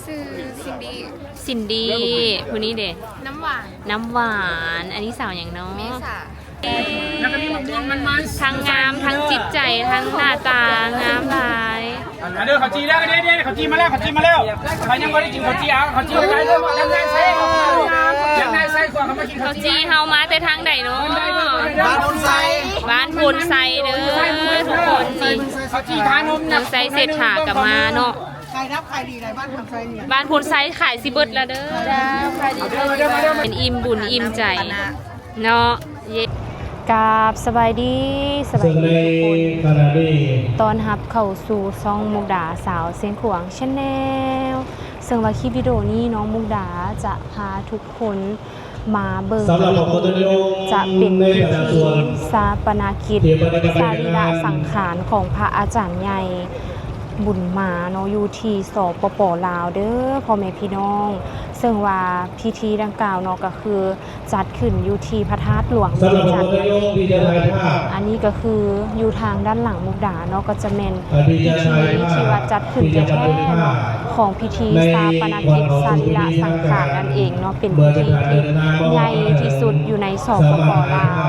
ชื่อซินดี้คนนี้เด็น้ำหวาน อันนี้สาวอย่างน้อง เมษา แล้วก็มีมะม่วงมัน ทั้งงามทั้งจิตใจทั้งหน้าตางามหลาย เด้อเขาจีแล้วเด้เขาจีมาแล้วใครยังไม่ได้กินเขาจีเอาเขาจีไปเลยยังไงไส้กว่าเขามากิน เขาจีเฮามาแต่ทางใดเนาะ บ้านคนไซ บ้านพลไซเด้อทุกคนนี่ เขาจีทานม นางไซเศรษฐากับมาเนาะ ใครรับใครดีในบ้านทำไซเนี่ย บ้านพลไซขายสิเบิดแล้วเด้อเป็นอิ่มบุญอิ่มใจเนาะเย็กราบสบายดีทุกคนตอนรับเข้าสู่ช่องมุกดาสาวเสียงขวางชาแนลซึ่งว่าคลิปวิดีโอนี้น้องมุกดาจะพาทุกคนมาเบิ่งจะเป็นพิธีชาปนกิจสรีระสังขารของพระอาจารย์ใหญ่บุญมาเนาะอยู่ที่สปป.ลาวเด้อพ่อแม่พี่น้องซึ่งว่าพิธีดังกล่าวเนาะก็คือจัดขึ้นอยู่ที่พระธาตุหลวงเวียงจันทร์อันนี้ก็คืออยู่ทางด้านหลังมุกดาเนาะก็จะเป็นพิธีที่ว่าจัดขึ้นแท้ๆเนาะของพิธีชาปนกิจสรีระสังขารนั่นเองเนาะเป็นพิธีที่ใหญ่ที่สุดอยู่ในสปป.ลาว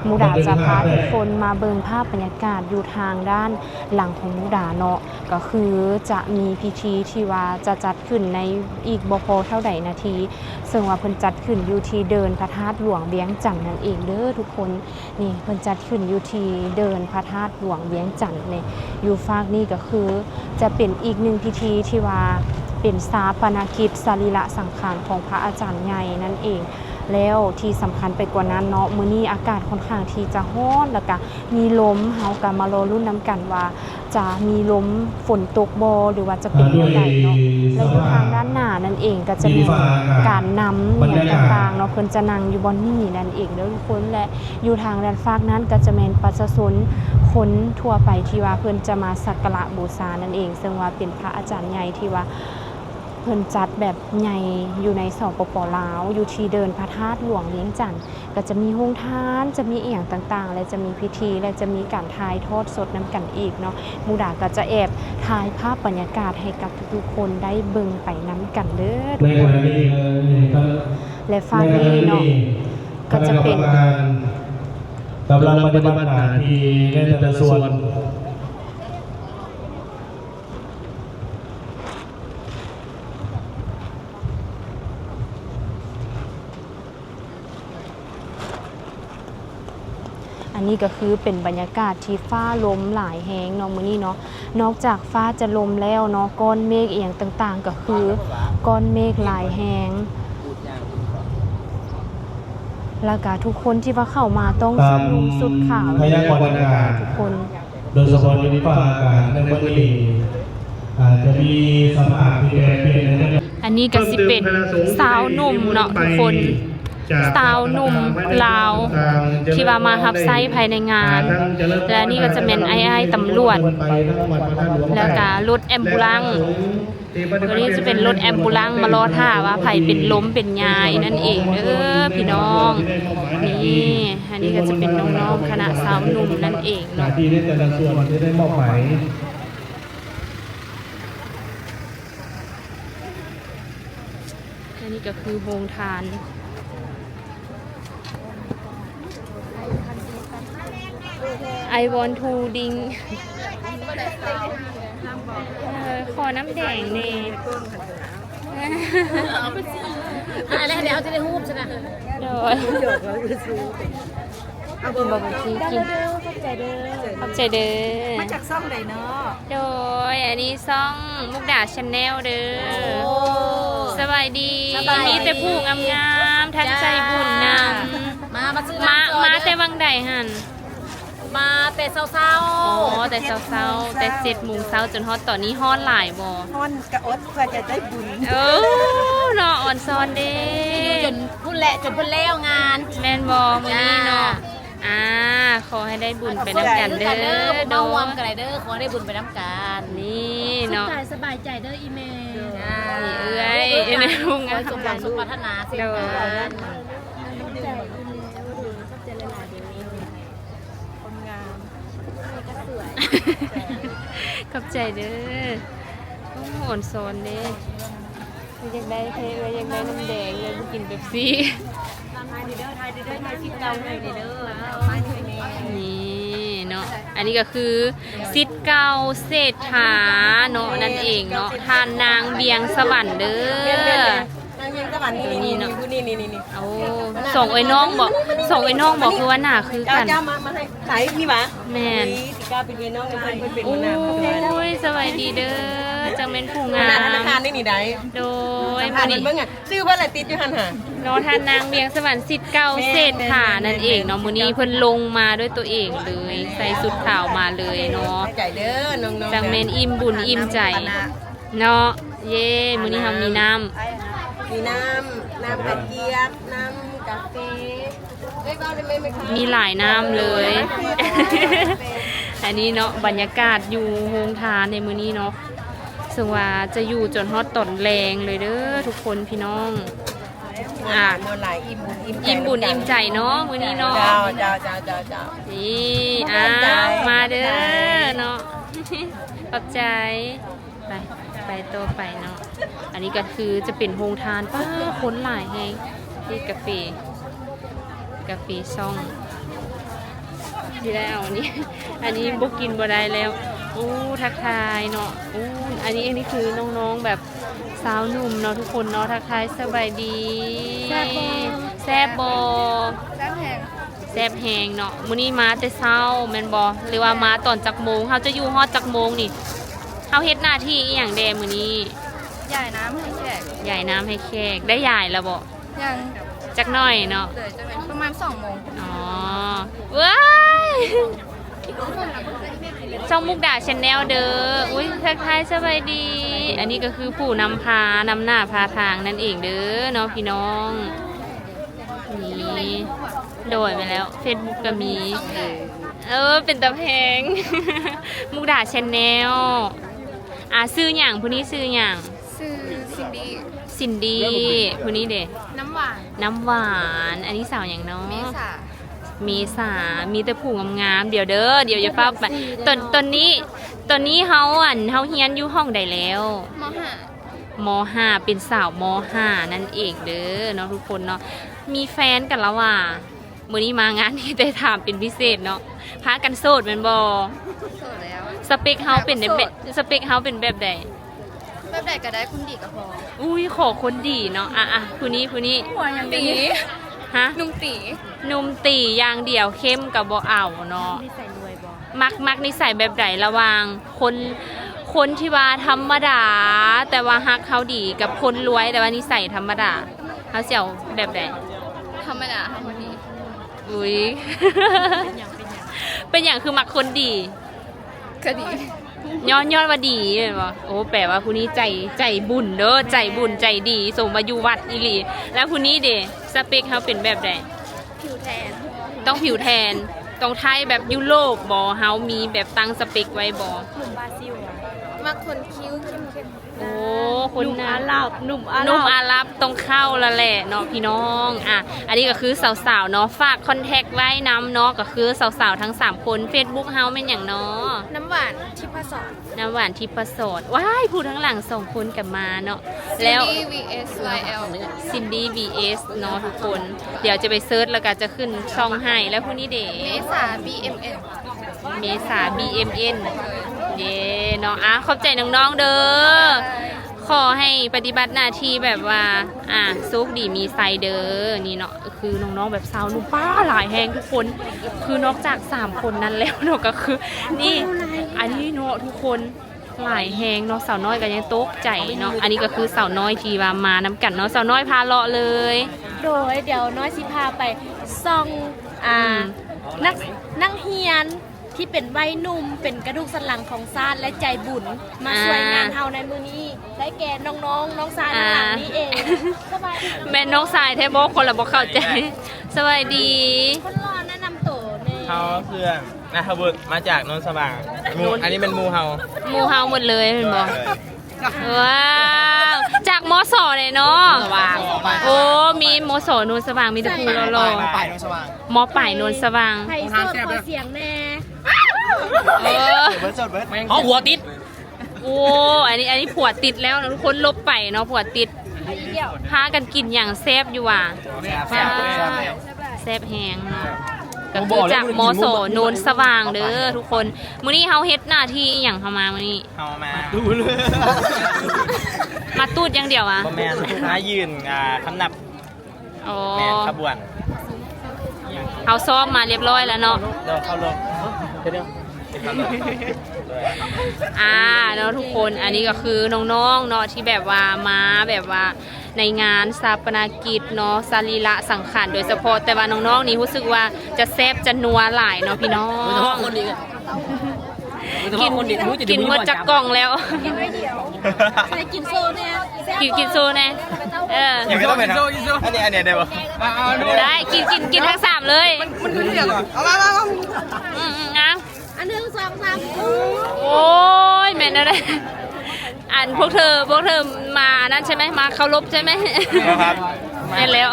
มุกดาจะพาทุกคนมาเบิ่งภาพบรรยากาศอยู่ทางด้านหลังของมุกดาเนาะก็คือจะมีพิธีที่ว่าจะจัดขึ้นในอีกบ่พอเท่าใดนาทีซึ่งว่าเพิ่นจัดขึ้นอยู่ที่เดินพระธาตุหลวงเวียงจันทน์นั่นเองเด้อทุกคนนี่เพิ่นจัดขึ้นอยู่ที่เดินพระธาตุหลวงเวียงจันทน์เนี่ยอยู่ฝากนี้ก็คือจะเป็นอีกหนึ่งพิธีที่ว่าเป็นชาปนกิจสรีระสังขารของพระอาจารย์ใหญ่นั่นเองแล้วที่สำคัญไปกว่านั้นเนาะมื้อนี้อากาศค่อนข้างที่จะร้อนแล้วก็มีลมเฮาก็มารอลุ้นนำกันว่าจะมีลมฝนตกบ่หรือว่าจะเป็นจังไดเนาะแล้วอยู่ทางด้านหน้านั่นเองก็จะมีการนำอย่างต่างๆเนาะเพิ่นจะนั่งอยู่บนนี้นั่นเองเด้อทุกคนและอยู่ทางด้านฝากนั้นก็จะแม่นประชาชนคนทั่วไปที่ว่าเพิ่นจะมาสักการะบูชานั่นเองซึ่งว่าเป็นพระอาจารย์ใหญ่ที่ว่าเพิ่นจัดแบบใหญ่อยู่ในสปป.ลาวอยู่ที่เดินพระธาตุหลวงเวียงจันทน์ก็จะมีโรงทานจะมีอีหยังต่างๆและจะมีพิธีและจะมีการถ่ายทอดสดนํกันอีกเนาะมุกดาก็จะแอบถ่ายภาพบรรยากาศให้กับทุกๆคนได้เบิ่งไปนํกันเด้อทุกคนและฝากนี้เนาะก็จะเป็นกำลังปฏิบัติหน้าที่ในแต่ละส่วนอันนี้ก็คือเป็นบรรยากาศที่ฟ้าลมหลายแหงเนาะมื้อนี้เนาะนอกจากฟ้าจะลมแล้วเนาะก้อนเมฆเอียงต่างๆก็คือก้อนเมฆหลายแหงแล้วก็ทุกคนที่ว่าเข้ามาต้องนุ่งสุดขาวทุกคนโดยเฉพาะในภาคอากาศในวันนี้จะมีสภาพที่แปรเปลี่ยนอันนี้ก็สิเป็นสาวหนุ่มเนาะทุกคนสาวหนุ่มลาวที่ว่ามารับใช้ภายในงานและนี่ก็จะเป็นไอ้ตำรวจแล้วก็รถแอมบูลังตัวนี้จะเป็นรถแอมบูลังมารอท่าว่าไผเป็นล้มเป็นยายนั่นเองเด้อพี่น้องนี่อันนี้ก็จะเป็นน้องๆคณะสาวหนุ่มนั่นเองเนาะที่แต่ละส่วนจะได้มอบหมายอันนี้ก็คือโรงทานI want to drink ขอน้ำแดงนี่อะไรเดี๋ยวจะได้ฮูบใช่ไหมโดยเอาบุญบางทีกินขอบใจเด้อมาจากซ่องไหนเนาะโดยอันนี้ซ่องมุกดาชาแนลเด้อสบายดีมีแต่ผู้งามๆทักใจบุญนำมาแต่วังใดหันมาแต่เศร้าแต่เช้าแต่7 โมงเช้าจนฮอดตอนนี้ฮอดหลายบ่ฮ้อนกะอดเพื่อจะได้บุญเนาะอ่อนซ้อนเด้จนพุ่นแหละจนพุ่นแล้วงานแม่นบ่มื้อนี้เนาะขอให้ได้บุญไปน้ำกันเด้อโดนวมกันเด้อขอได้บุญไปน้ำกันนี่เนาะสบายใจเด้ออีเมลเอ้ยในพุ่งสมหวังสมปรารถนาสิขอบใจเด้อโอ้โหอ่อนซ้อนเด้ อยากได้เค้กเลยอยากได้น้ำแดงเลยกินเป๊ปซี่นี่เนาะอันนี้ก็คือซิดเก่าเศรษฐาเนาะนั่นเองเนาะทานนางเบียงสวรรค์เด้อ นางเวียงสวรรค์นี่เนาะนี่ โอ้ส่งไอ้น้องบอกส่งไอ้น้องบอกคือว่าหน้าคือกัน เจ้ามาให้ไหนนี่หว่า แม่น สิกล้าเป็นเมียน้องเพิ่นเป็น โอ หัวหน้าเพิ่นเป็น ้ยสวัสดีเด้อจังเป็นผู้ หัว งา หน้าธนา ม คารนี่ได้ โดย ผ่า วัน นนี้ เบิ่งอ่ะชื่อว่าอะไรติดอยู่หั่นหา เนาะท่านนางเบียงสวรรค์สิทธิ์เก่าเศรษฐานั่นเองเนาะมื้อนี้เพิ่นลงมาด้วยตัวเองเลยใส่สุดขาวมาเลยเนาะ ใจเด้อน้องๆ จังแม่นอิ่มบุญอิ่มใจเนาะเย้มื้อนี้เฮามีน้ำ มีน้ำกระเจี๊ยบน้ำกาแฟได้บ้างได้ไหมคะ มีหลายน้ำเลย อันนี้เนาะบรรยากาศอยู่โฮงทานในมื้อนี้เนาะซึ่งว่าจะอยู่จนฮอดตอนแรงเลยเด้อทุกคนพี่น้องอ่ะ นอนหลายอิ่มบุญ อิ่มบุญอิ่มใจเนาะมื้อนี้เนาะ เจ้า นี่มาเด้อเนาะ ขอบใจไปโตไปเนาะอันนี้ก็คือจะเป็นโฮงทานป้าคนหลายแฮงที่กาแฟช่องที่ได้เอาอันนี้ อันนี้บ่กินบ่ได้แล้วอู้ทักทายเนาะอู้อันนี้คือน้องๆแบบสาวหนุ่มเนาะทุกคนเนาะทักทายสบายดีแซ่บบ่แซ่บแฮงเนาะมื้อนี้มาแต่เช้าแม่นบ่หรือว่ามาตอนจักโมงเฮาจะอยู่ฮอดจักโมงนี่เฮาเฮ็ดหน้าที่อีหยังแดมื้อนี้ ใหญ่น้ำให้แขก ใหญ่น้ำให้แขกได้ใหญ่แล้วบ่ ยัง จักหน่อยเนาะ เลยจะเป็นประมาณ2 โมง อ๋อว้ายช่องมุกดาชแนลเด้ออุ้ยทักทายสบายดี อันนี้ก็คือผู้นำพานำหน้าพาทางนั่นเองเด้อเนาะพี่น้องนี่โดยไปแล้ว Facebook ก็มีเป็นตะแพง มุกดาชแนลซื้อหยังผู้นี้ซื้อหยัง ชื่อซินดี้ ซินดี้ผู้นี้เด้ น้ำหวาน น้ำหวานอันนี้สาวอย่างเนาะ เมษา เมษามีแต่ผู้งามๆเดี๋ยวเด้อเดี๋ยวอย่าฟ้าไปตอนนี้เฮาเฮียนอยู่ห้องใดแล้ว ม.5 ม.5 เป็นสาวม.5 นั่นเองเด้อเนาะทุกคนเนาะมีแฟนกันแล้วว่ะมื้อนี้มางานนี้แต่ถามเป็นพิเศษเนาะพากันโสดแม่นบ่ โสดแล้ว สเปคเฮาเป็นแบบใด แบบใดก็ได้คุณดีก็พอ อุ้ยขอคนดีเนาะผู้นี้ หัวยังตี ฮะ นุ่มตี หนุ่มตีอย่างเดียวเข้มกับบ่เอาเนาะมักนิสัยแบบใดระหว่างคนที่ว่าธรรมดา แต่ว่าฮักเขาดีกับคนรวยแต่ว่านิสัยธรรมดาเขาเสี่ยวแบบใด ธรรมดาธรรมดี อุ้ย เป็นอย่างคือมักคนดี ก็ดี ย้อนว่าดีเห็นบ่โอ้แปลว่าผู้นี้ใจบุญเด้อใจบุญใจดีสมมาอยู่วัดอีหลีแล้วผู้นี้เด้สเปคเขาเป็นแบบใด ผิวแทน ต้องผิวแทนต้องไทยแบบยุโรปบ่เฮามีแบบตั้งสเปคไว้บ่ หนุ่มบราซิลมาคนคิ้วเข้ม โอ้คนหนุ่มอาหรับต้องเข้าแล้วแหละเนาะพี่น้องอันนี้ก็คือสาวๆเนาะฝากคอนแทคไว้นำเนาะก็คือสาวๆทั้ง3คน Facebook เฮาแม่นหยังเนาะ น้ำหวานทิพสร น้ำหวานทิพโสดว้ายผู้ทั้งหลัง2คนกลับมาเนาะแล้ว ซินดี้ vs YL ซินดี้ vs เนาะทุกคนเดี๋ยวจะไปเซิร์ชแล้วก็จะขึ้นช่องให้แล้วผู้นี้เด้ เมษา BMN เมษา BMN เย้เนาะขอบใจน้องๆเด้อขอให้ปฏิบัติหน้าที่แบบว่าสุขดีมีไซเดอร์นี่เนาะคือน้องๆแบบสาวหนุ่มป้าหลายแหงทุกคนคือนอกจาก3คนนั้นแล้วเนาะก็คือนี่อันนี้เนาะทุกคนหลายแหงเนาะสาวน้อยก็ยังตกใจเนาะอันนี้ก็คือสาวน้อยที่ว่ามาน้ำกันเนาะสาวน้อยพาเลาะเลย โดยเดี๋ยวน้อยสิพาไปซ่องนั่งเฮียนที่เป็นวัยหนุ่มเป็นกระดูกสันหลังของชาติและใจบุญมาช่วยงานเฮาในมื้อนี้ได้แก่น้องชายข้างหลังนี้เองสบายดี แม่น้องสายแท้บอกคนละบอกเข้าใจสวัสดี คนรอแนะนำตัวแน่ เขาเพื่อนนะครับบุตรมาจากนนท์สว่างอันนี้เป็นมูเฮา หมูเฮาหมดเลยเห็นบอกว้าวจากมสเลยเนาะโอ้มีมสนนสว่างมีแตะพูรอๆ ไปนนท์สว่าง มป่ายนนสว่าง ไทยโซดขอเสียงแน่ เออ เบิร์ดสดเบิร์ด เขาหัวติด โอ้อันนี้ผัวติดแล้วนะทุกคนลบไปเนาะผัวติดพากันกินอย่างแซ่บอยู่ว่ะแซ่บแหงเนาะก็คือจากมอสโนนสว่างเด้อทุกคนมื้อนี้เฮาเฮ็ดหน้าที่อย่างเข้ามามื้อนี้ เอามาดูเลย มาตูดอย่างเดียวอ่ะ บ่แม่นมายืนคำนับ อ๋อ แม่นขบวน เฮาซ้อมมาเรียบร้อยแล้วเนาะ เดี๋ยวเข้าลงเดี๋ยว เนาะทุกคนอันนี้ก็คือน้องๆเนาะที่แบบว่ามาแบบว่าในงานศาปนกิจเนาะสรีระสังขารโดยเฉพาะแต่ว่าน้องๆนี่รู้สึกว่าจะแซ่บจะนัวหลายเนาะพี่น้องกินหมดจากกล่องแล้ว ใครกินโซเนี่ย กินโซแน่อย่างไม่ต้องเป็นอันนี้ได้ปะ ได้กินทั้ง3เลยมันคือเรื่องเอามางั้นอันหนึ่งสองสาม โอ้ยแม่นอะไรอันพวกเธอมานั่นใช่ไหมมาเคารพใช่ไหม ครับ แม่นแล้ว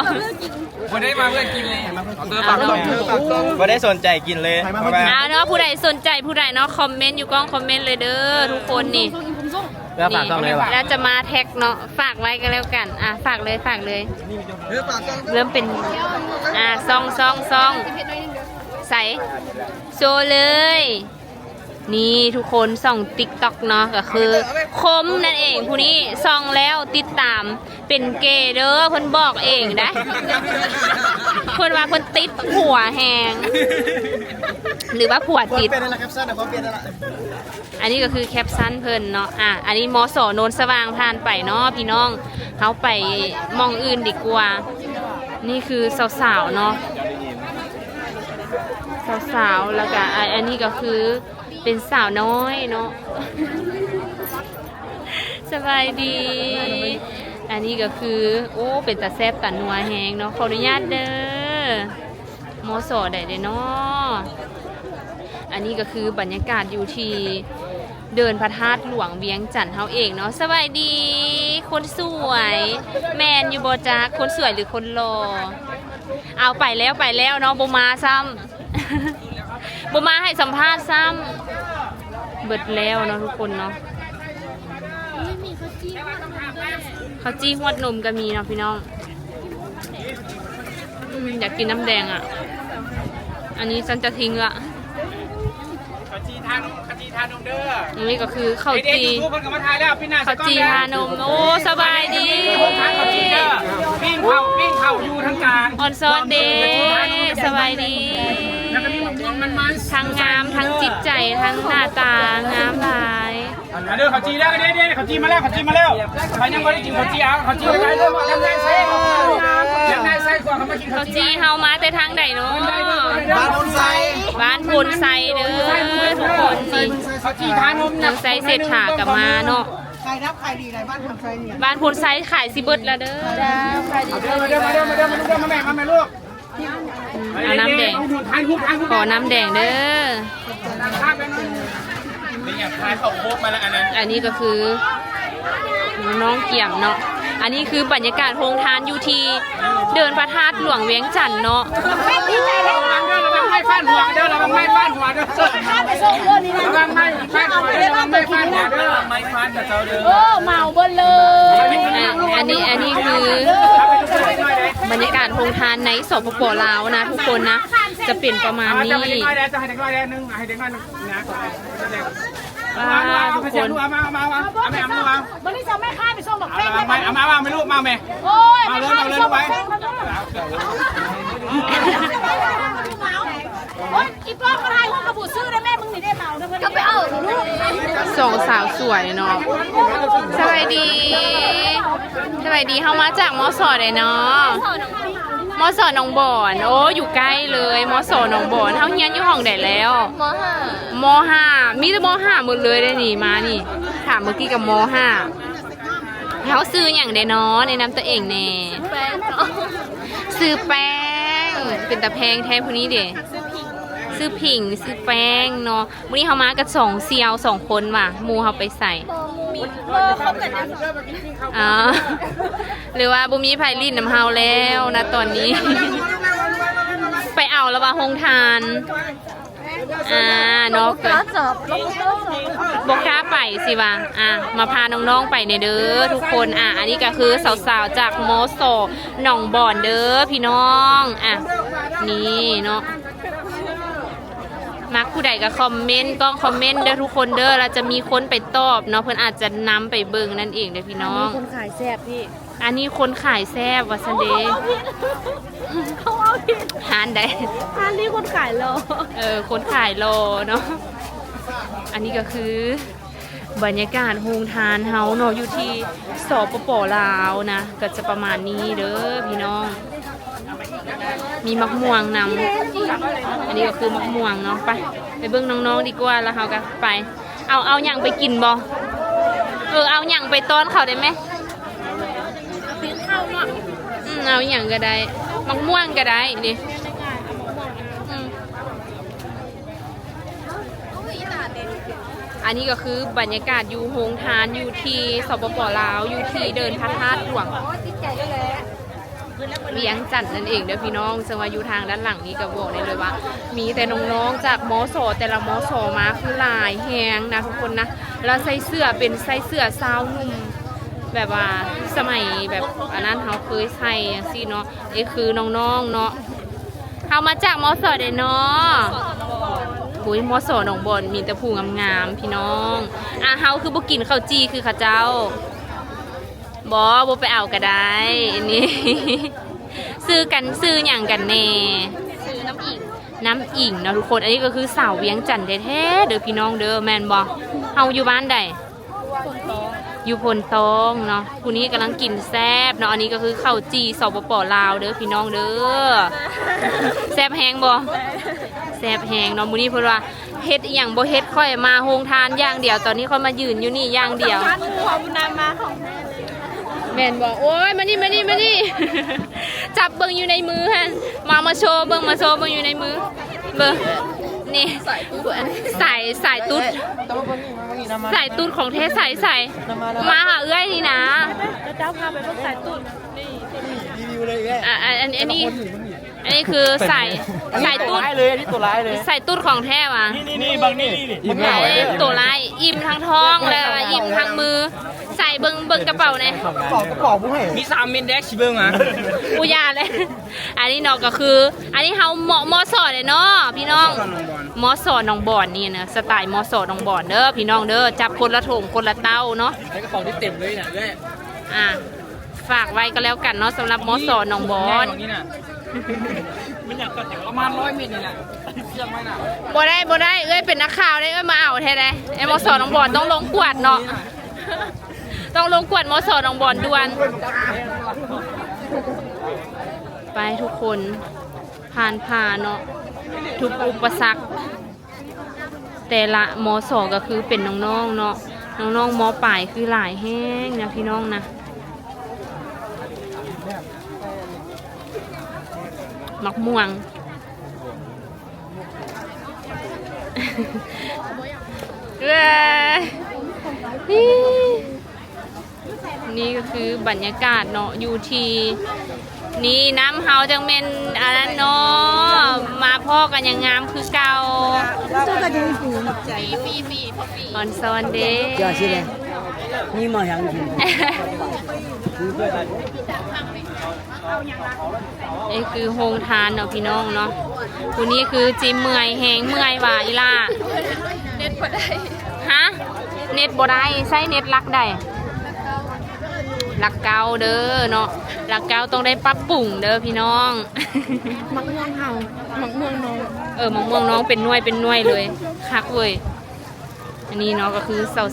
วันนี้มาเพื่อนกินเลย ไม่ได้สนใจกินเลย เนาะผู้ใดสนใจผู้ใดเนาะคอมเมนต์อยู่กล้องคอมเมนต์เลยเด้อทุกคนนี่ แล้วฝากต้องเลยว่ะ แล้วจะมาแท็กเนาะฝากไว้กันแล้วกันฝากเลยเริ่มเป็นซองใส่โชว์เลยนี่ทุกคนส่องติ๊กต็อกเนาะก็คือคมนั่นเองผู้นี้ส่องแล้วติดตามเป็นเกย์เด้อเพิ่นบอกเองนะ เพิ่นว่าเพิ่นติดผัวแหงหรือว่าผัวติดอันนี้ก็คือแคปชั่นเพิ่นเนาะอันนี้มสโนนสว่างผ่านไปเนาะพี่น้องเขาไปมองอื่นดีกว่านี่คือสาวๆเนาะสาวๆแล้วก็อันนี้ก็คือเป็นสาวน้อยเนาะ สบายดี อันนี้ก็คือโอ้เป็นตาแซ่บตานัวแหงเนาะขออนุญาตเด้อมอสอได้เด้อเนาะอันนี้ก็คือบรรยากาศอยู่ที่เดินพระธาตุหลวงเวียงจันทน์เฮาเองเนาะสบายดีคนสวยแมนอยู่บ่จ๊ะคนสวยหรือคนหล่อเอาไปแล้วเนาะบ่มาซ้ำ บ่มาให้สัมภาษณ์ซ้ำเบิดแล้วเนาะทุกคนเนาะข้าวจี้หวดนมก็มีเนาะพี่น้องอยากกินน้ำแดงอ่ะอันนี้ฉันจะทิ้งละขจีทานมเด้อ อันนี้ก็คือข้าวจี ทุกคนกลับมาทายแล้วพี่นา ข้าวจีทานมโอ้สบายดี ขจีเด้อปิ้งเข่าอยู่ทั้งกลาง ออนซอนเดย์สบายดี แล้วก็มีมะม่วงมัน ทั้งงามทั้งจิตใจทั้งหน้าตางามหลาย เด้อขจีแล้วเด้ขจีมาแล้วใครยังไม่ได้กินขจีเอาขจีไปเลยยังไงไส้ก่อนเขามากิน ข้าวจีเฮามาแต่ทางใดเนาะบ้านพลไซเด้อทุกคนนี่ ขจีทานม นางไซเศรษฐากับมาเนาะ ใครรับใครดีในบ้านพลไซเนี่ย บ้านพลไซขายสิเบิดแล้วเด้อ มาแม่ลูก เอาน้ำแดงขอน้ำแดงเด้อ นี่พายเขาโคกมาแล้วอันนั้น อันนี้ก็คือน้องเกี่ยมเนาะอันนี้คือบรรยากาศโฮงทานอยู่ที่เดินพระธาตุหลวงเวียงจันทน์เนาะ ไม่ฟาดหัวเด้อเราไม่ฟาดหัวเด้อไม่ฟาดหัวเด้อไม่ฟาดกับเจ้าเด้อ โอ้เมาเบิ้ลเลย อันนี้คือบรรยากาศโฮงทานในสปป.ลาวนะทุกคนนะจะเป็นประมาณนี้ จะให้เด็กน้อยนึงให้เด็กน้อยนึงนะทุกคนเอามาวันนี้จะไม่ฆ่าไปส่งดอกเพลง เอามาไม่รู้มาแม่ โอ้ย มาเลยไว้ โอ้ยอีป้องมาทายห้องกระบุซื้อได้แม่มึงนี่ได้เมาก็ไปเอาลูก สองสาวสวยเนาะสวัสดีเข้ามาจากมอสอได้เนาะมอสอหนองบ่อนโอ้อยู่ใกล้เลยมอสอหนองบ่อนเฮาเฮียนอยู่ห้องใดแล้วมห้ามีแต่มห้าหมดเลยได้นี่มานี่ถามเมื่อกี้กับมห้าเขาซื้ออย่างใดเนาะในนามตัวเองแน่ซื้อแป้งเป็นตะแพงแท้พวกนี้เด้ซื้อผิงซื้อแป้งเนาะวันนี้เขามากับ2เซียว2คนว่ะมูเขาไปใส่หรือว่าบุมีไผ่ลิ้นน้ำเฮาแล้วนะตอนนี้ ไปเอาแล้วว่าโฮงทาน เนาะบอกกล้าไปสิวะมาพาน้องๆไปเนี่ยเด้อทุกคนอันนี้ก็คือสาวๆจากมอสหนองบ่อนเด้อพี่น้องนี่เนาะมักผู้ใดก็คอมเมนต์ต้องคอมเมนต์เด้อทุกคนเด้อเราจะมีคนไปตอบเนาะเพื่อนอาจจะนำไปเบิ่งนั่นเองเด้อพี่น้องคนขายแซ่บพี่อันนี้คนขายแซ่บวัสันเดย์เขาเอาผิดฮานได้อันนี้คนขายโลคนขายโลเนาะอันนี้ก็คือบรรยากาศโฮงทานเฮาเนาะอยู่ที่สปป.ลาวนะก็จะประมาณนี้เด้อพี่น้องมีมะม่วงนำอันนี้ก็คือมะม่วงเนาะไปเบิ่งน้องๆดีกว่าแล้วเขาก็ไปเอาอย่างไปกินบ่เอาอย่างไปต้อนเขาได้ไหมเอาอย่างก็ได้มะม่วงก็ได้ดิอันนี้ก็คือบรรยากาศอยู่โฮงทานอยู่ที่สปป.ลาวอยู่ที่เดินพระธาตุหลวงเวียงจันทน์นั่นเองเด้อพี่น้องซึ่งว่าอยู่ทางด้านหลังนี้ก็บอกได้เลยว่ามีแต่น้องๆจากมส.แต่ละมส.มาคือหลายแฮงนะทุกคนนะแล้วใส่เสื้อเป็นใส่เสื้อซาวนุ่มแบบว่าสมัยแบบอันนั้นเขาเคยใส่สิเนาะนี่คือน้องๆเนาะเขามาจากมส.เด้เนาะคุยมส.หนองบอนมีแต่ผู้งามๆพี่น้องเฮาคือบ่กินข้าวจีคือข้าเจ้าบ่ไปเอาก็ได้นี่ซื้ออย่างกันแน่ซื้อน้ำอิ่งเนาะทุกคนอันนี้ก็คือสาวเวียงจันทน์แท้ๆเด้อพี่น้องเด้อแม่นบ่เฮาอยู่บ้านใดอยู่พลตองเนาะผู้นี้กำลังกินแซ่บเนาะอันนี้ก็คือข้าวจีสปป.ลาวเด้อพี่น้องเด้อแซ่บแฮงบ่แซ่บแฮงเนาะมื้อนี้เพิ่นว่าเฮ็ดอีหยังบ่เฮ็ดค่อยมาโฮงทานอย่างเดียวตอนนี้ค่อยมายืนอยู่นี่อย่างเดียวความนำมาของแม่นบอกโอ้ยมานี่ จับเบิ่งอยู่ในมือฮะมาโชว์เบิ่งอยู่ในมือเบิ่งนี่สายตุ๊ดของเทใส่มาหาเอื้อยนี่นะเจ้าพาไปพวกสายตุ๊ดนี่รีวิวเลยอันนี้คือใส่ตุ๊ดเลยนี่ตัวร้ายเลยใส่ตุ๊ดของแท้ว่ะนี่บางนี่ตัวร้ายอิ่มทั้งท้องแล้วอิ่มทั้งมือใส่เบิ่งกระเป๋าเนี่ยกระเป๋าผู้ให้มี3มิลเด็กชิเบิ่งอ่ะอุยาเลยอันนี้เนาะก็คืออันนี้เฮามอสอเลยเนาะพี่น้องมอสอหนองบ่อนนี่นะสไตล์มอสอหนองบ่อนเด้อพี่น้องเด้อจับคนละถุงคนละเต้าเนาะไอ้กระเป๋าที่เต็มเลยน่ะด้วยฝากไว้ก็แล้วกันเนาะสำหรับมอสอหนองบ่อนมันอยากกดประมาณ100 เมตรนี่แหละเชื่อไหมน่ะบ่ได้เอ้ยเป็นนักข่าวได้เอ้ยมาเอาแท้ได้ไอ้มอสอหนองบ่อนต้องลงกวดเนาะต้องลงกวดมอสอหนองบ่อนด่วนไปทุกคนผ่านเนาะทุกอุปสรรคแต่ละมส.ก็คือเป็นน้องๆเนาะน้องๆม.ปลายคือหลายแห้งนะพี่น้องนะมักม่วงนี่ก็คือบรรยากาศเนาะอยู่ที่นี่น้ำเฮาจังเมนอันนั้นเนาะมาพ่อกันยังงามคือเก่าออนซอนเด้นี่มาอย่างจริงนี่คือโฮงทานเนาะพี่น้องเนาะผู้นี้คือจิมเมื่อยแหงเมื่อยว่าอีล่าเน็ตบ่ได้ฮะเน็ตบ่ได้ใช้เน็ตลักได้ลักเกาเด้อเนาะลักเกาต้องได้ปรับปรุงเด้อพี่น้องมักม่วงเฮามักม่วงน้องมักม่วงน้องเป็นหน่วยเลยคักเว้ยอันนี้เนาะก็คือสาว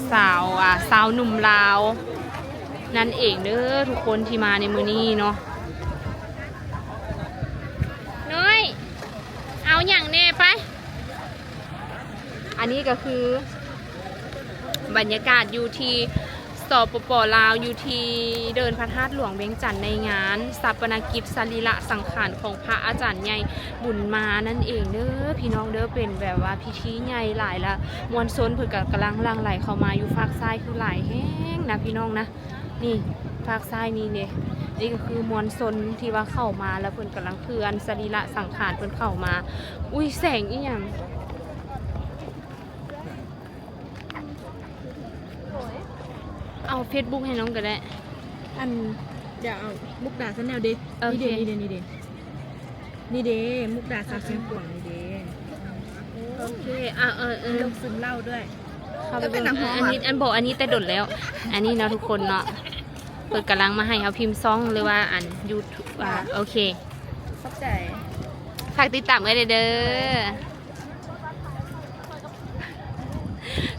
สาวหนุ่มลาวนั่นเองเด้อทุกคนที่มาในมื้อนี้เนาะน้อยเอาอย่างแน่ไปอันนี้ก็คือบรรยากาศอยู่ที่สปป.ลาวอยู่ที่เดินพระธาตุหลวงเวียงจันทน์ในงานสถาปนกิจสรีระสังขารของพระอาจารย์ใหญ่บุญมานั่นเองเด้อพี่น้องเด้อเป็นแบบว่าพิธีใหญ่หลายละมวลชนเพิ่นกำลังหลั่งไหลเข้ามาอยู่ภาคซ้ายคือหลายแห้งนะพี่น้องนะนี่ภาคซ้ายนี่เนี่ยนี่ก็คือมวลชนที่ว่าเข้ามาแล้วเพิ่นกำลังเคลื่อนสรีระสังขารเพิ่นเข้ามาอุ้ยแสงอีหยัง เอา Facebook ให้น้องก็ได้ อันเดี๋ยวเอามุกดาซะแนวเด้ โอเค นี่เด้มุกดาซาเชียงกวางนี่เด้ โอเคลงซึมเหล้าด้วย เข้าไปเบิ่งอันนี้อันนี้แต่ดดแล้ว อันนี้เนาะทุกคนเนาะเปิดกำลังมาให้เอาพิมพ์ซ่องหรือว่าอัน YouTube โอเค เข้าใจ ฝากติดตามไว้เด้อ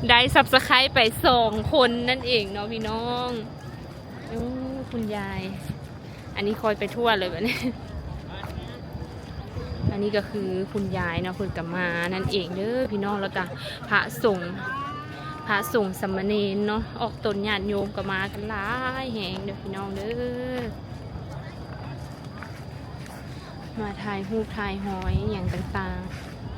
ได้Subscribeไป2 คนนั่นเองเนาะพี่น้องคุณยาย อันนี้คอยไปทั่วเลยแบบนี้ อันนี้ก็คือคุณยายเนาะคุณกับมานั่นเองเด้อพี่น้องแล้วก็พระสงฆ์สามเณรเนาะออกตนญาติโยมก็มากันหลายแหงเด้อพี่น้องเด้อมาถ่ายรูปถ่ายหอยอย่างต่างๆ